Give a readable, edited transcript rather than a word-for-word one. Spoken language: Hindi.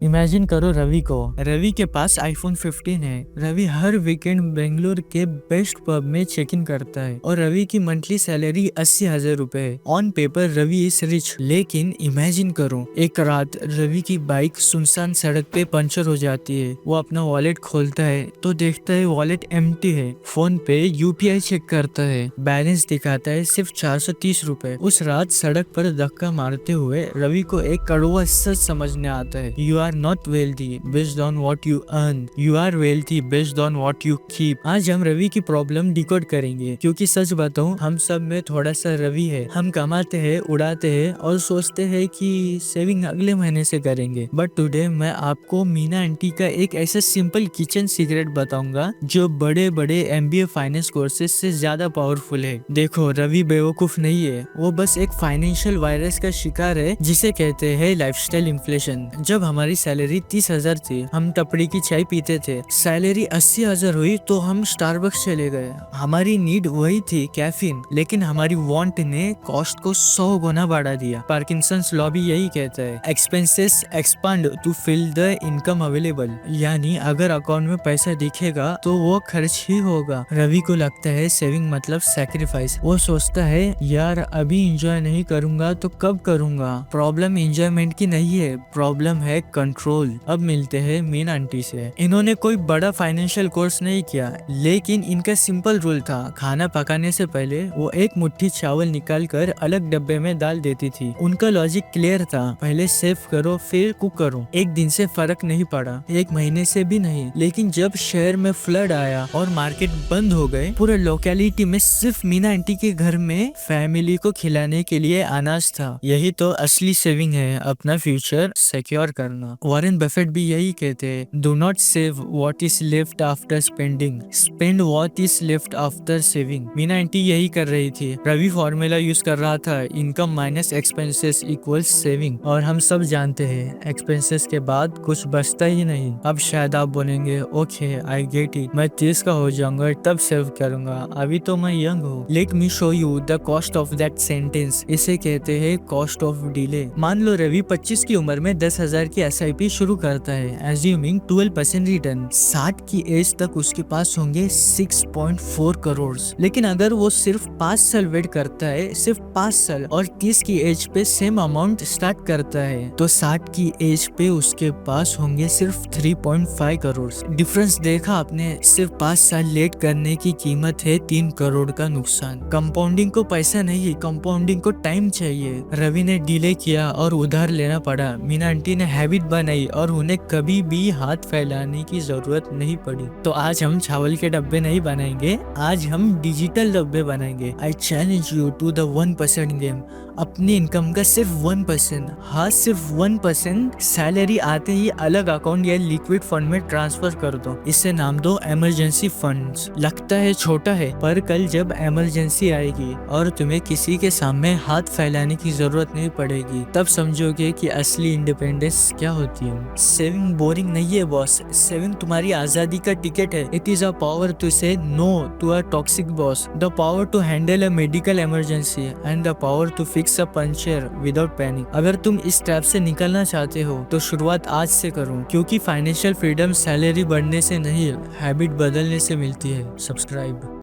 इमेजिन करो रवि को। रवि के पास आईफोन 15 है। रवि हर वीकेंड बेंगलोर के बेस्ट पब में चेक इन करता है और रवि की मंथली सैलरी 80,000 रुपए है। On paper Ravi is rich, लेकिन इमेजिन करो एक रात रवि की बाइक सुनसान सड़क पे पंचर हो जाती है। वो अपना वॉलेट खोलता है तो देखता है वॉलेट एम्प्टी है। फोन पे यूपीआई चेक करता है, बैलेंस दिखाता है सिर्फ 430 रुपए। उस रात सड़क पर धक्का मारते हुए रवि को एक कड़वा सच समझने आता है। You are not wealthy based on what you earn, you are wealthy based on what you keep. आज हम रवि की प्रॉब्लम डिकोड करेंगे, क्योंकि सच बताऊं हम सब में थोड़ा सा रवि है। हम कमाते हैं, उड़ाते हैं और सोचते हैं कि सेविंग अगले महीने से करेंगे। बट टुडे मैं आपको मीना आंटी का एक ऐसा सिंपल किचन सीक्रेट बताऊंगा जो बड़े बड़े एमबीए फाइनेंस कोर्सेज से ज्यादा पावरफुल है। देखो रवि बेवकूफ नहीं है, वो बस एक फाइनेंशियल वायरस का शिकार है जिसे कहते हैं लाइफस्टाइल इन्फ्लेशन। जब हमारी सैलरी 30,000 थी हम टपड़ी की चाय पीते थे। सैलरी 80,000 हुई तो हम स्टारबक्स चले गए। हमारी नीड वही थी कैफीन, लेकिन हमारी वांट ने कॉस्ट को 100 गुना बढ़ा दिया। पार्किंसंस लॉ भी यही कहता है, expenses expand to fill the income available. यानी अगर अकाउंट में पैसा दिखेगा तो वो खर्च ही होगा। रवि को लगता है सेविंग मतलब सैक्रिफाइस। वो सोचता है यार अभी एंजॉय नहीं करूंगा तो कब करूंगा। प्रॉब्लम एंजॉयमेंट की नहीं है, प्रॉब्लम है कंट्रोल। अब मिलते हैं मीना आंटी से। इन्होंने कोई बड़ा फाइनेंशियल कोर्स नहीं किया, लेकिन इनका सिंपल रूल था, खाना पकाने से पहले वो एक मुट्ठी चावल निकाल कर अलग डब्बे में डाल देती थी। उनका लॉजिक क्लियर था, पहले सेव करो फिर कुक करो। एक दिन से फर्क नहीं पड़ा, एक महीने से भी नहीं, लेकिन जब शहर में फ्लड आया और मार्केट बंद हो गए, पूरे लोकेलिटी में सिर्फ मीना आंटी के घर में फैमिली को खिलाने के लिए अनाज था। यही तो असली सेविंग है, अपना फ्यूचर सिक्योर करना। वॉरेन बफेट भी यही कहते हैं, do not save what is left after spending, spend what is left after saving. Meena aunty यही कर रही थी। रवि फॉर्मूला यूज कर रहा था, income minus expenses equals saving. और हम सब जानते हैं एक्सपेंसेस के बाद कुछ बचता ही नहीं। अब शायद आप बोलेंगे ओके आई गेट इट, मैं 30 का हो जाऊंगा तब सेव करूंगा, अभी तो मैं यंग हूँ। Let me show you the cost of that sentence. इसे कहते हैं कॉस्ट ऑफ डिले। मान लो रवि 25 की उम्र में 10,000 की SIP शुरू करता है, एज्यूमिंग 12% रिटर्न। 60 की एज तक उसके पास होंगे 6.4 करोड़। लेकिन अगर वो सिर्फ 5 साल वेट करता है, सिर्फ 5 साल, और 30 की एज पे सेम अमाउंट स्टार्ट करता है, तो 60 की एज पे उसके पास होंगे सिर्फ 3.5 करोड़। डिफरेंस देखा आपने? सिर्फ 5 साल लेट करने की कीमत है 3 करोड़ का नुकसान। कंपाउंडिंग को पैसा नहीं, कंपाउंडिंग को टाइम चाहिए। रवि ने डिले किया और उधार लेना पड़ा। मीना आंटी ने हैबिट बनाई और उन्हें कभी भी हाथ फैलाने की जरूरत नहीं पड़ी। तो आज हम चावल के डब्बे नहीं बनाएंगे, आज हम डिजिटल डब्बे बनाएंगे। I challenge you to the 1% game. अपनी इनकम का सिर्फ 1%, हाँ सिर्फ 1% सैलरी आते ही अलग अकाउंट या लिक्विड फंड में ट्रांसफर कर दो। इसे नाम दो इमरजेंसी फंड्स। लगता है छोटा है, पर कल जब इमरजेंसी आएगी और तुम्हें किसी के सामने हाथ फैलाने की जरूरत नहीं पड़ेगी, तब समझोगे कि असली इंडिपेंडेंस क्या होती है। सेविंग बोरिंग नहीं है बॉस, सेविंग तुम्हारी आजादी का टिकट है। It is a power to say no to a toxic boss, the power to handle a medical emergency and the power to fix a puncture without panic. अगर तुम इस ट्रैप से निकलना चाहते हो तो शुरुआत आज से करो, क्योंकि फाइनेंशियल फ्रीडम सैलरी बढ़ने से नहीं, हैबिट बदलने से मिलती है। सब्सक्राइब।